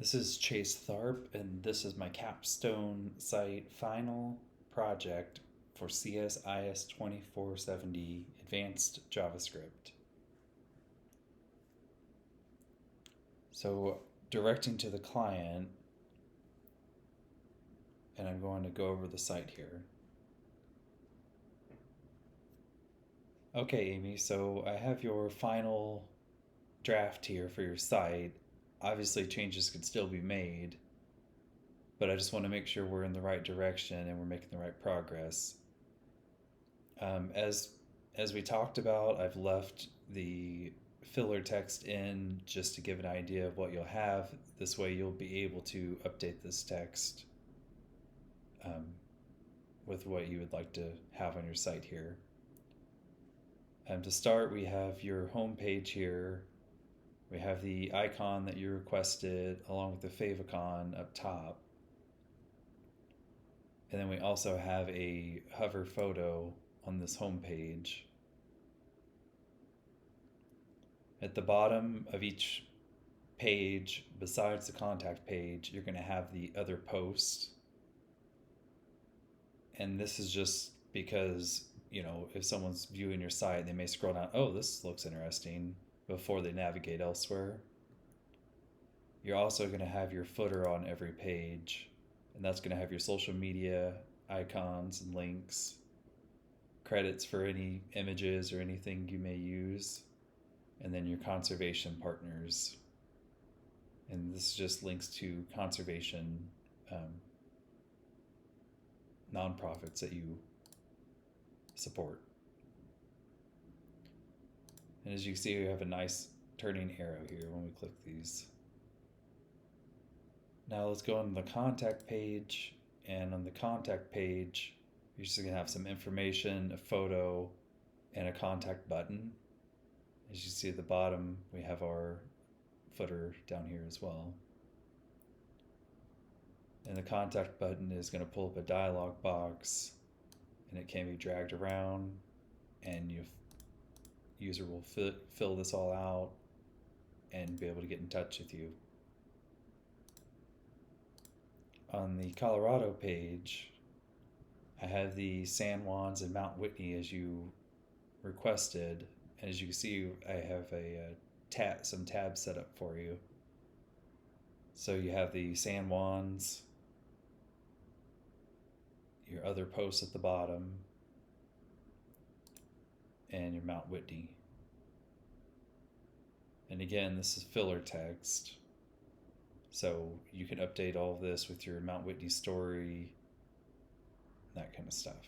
This is Chase Tharp, and this is my capstone site final project for CSIS 2470 Advanced JavaScript. So, directing to the client, and I'm going to go over the site here. Okay, Amy, so I have your final draft here for your site. Obviously, changes could still be made, but I just want to make sure we're in the right direction and we're making the right progress. Um, as as we talked about, I've left the filler text in just to give an idea of what you'll have. This way, you'll be able to update this text um, with what you would like to have on your site here. To start, we have your home page here. We have the icon that you requested along with the favicon up top. And then we also have a hover photo on this home page. At the bottom of each page, besides the contact page, you're going to have the other posts. And this is just because, if someone's viewing your site, they may scroll down, oh, this looks interesting, before they navigate elsewhere. You're also going to have your footer on every page, and that's going to have your social media icons and links, credits for any images or anything you may use, and then your conservation partners. And this just links to conservation nonprofits that you support. And as you can see, we have a nice turning arrow here when we click these. Now let's go on the contact page, and on the contact page, you're just gonna have some information, a photo, and a contact button. As you see at the bottom, we have our footer down here as well. And the contact button is going to pull up a dialog box, and it can be dragged around, and your user will fill this all out and be able to get in touch with you. On the Colorado page, I have the San Juans and Mount Whitney as you requested. And as you can see, I have some tabs set up for you. So you have the San Juans, your other posts at the bottom, and your Mount Whitney. And again, this is filler text, so you can update all of this with your Mount Whitney story, that kind of stuff.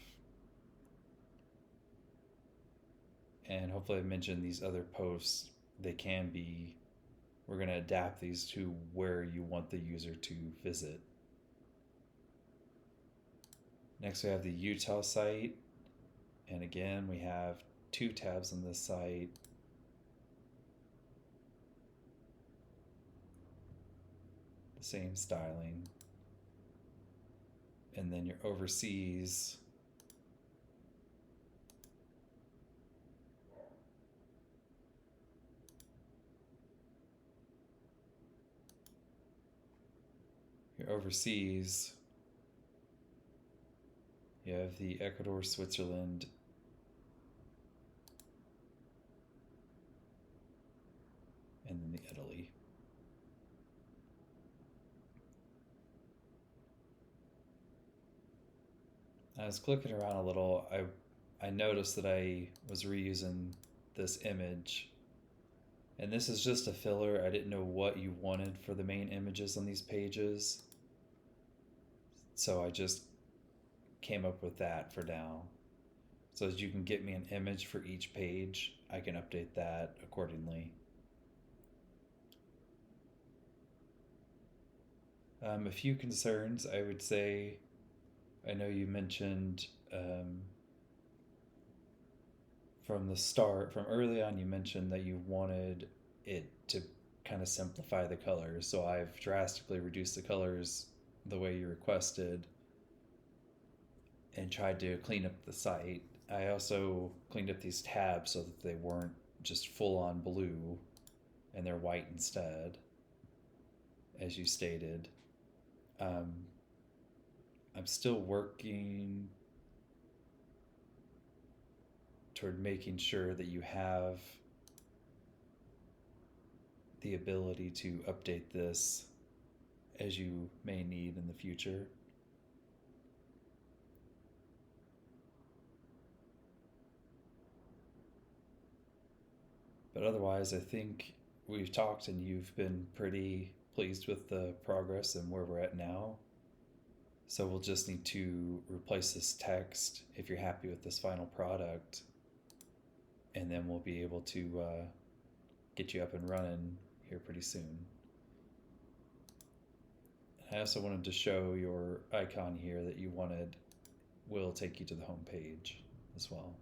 And hopefully I mentioned these other posts, we're going to adapt these to where you want the user to visit. Next we have the Utah site, and again we have 2 tabs on this site. The same styling. And then your overseas, you have the Ecuador, Switzerland, and then the Italy. I was clicking around a little. I noticed that I was reusing this image, and this is just a filler. I didn't know what you wanted for the main images on these pages, so I just came up with that for now. So as you can get me an image for each page, I can update that accordingly. A few concerns, I would say. I know you mentioned from the start, from early on, you mentioned that you wanted it to kind of simplify the colors. So I've drastically reduced the colors the way you requested and tried to clean up the site. I also cleaned up these tabs so that they weren't just full on blue and they're white instead. as you stated. Um, I'm still working toward making sure that you have the ability to update this as you may need in the future. But otherwise, I think we've talked and you've been pretty pleased with the progress and where we're at now. So we'll just need to replace this text if you're happy with this final product, and then we'll be able to get you up and running here pretty soon. I also wanted to show your icon here that you wanted will take you to the home page as well.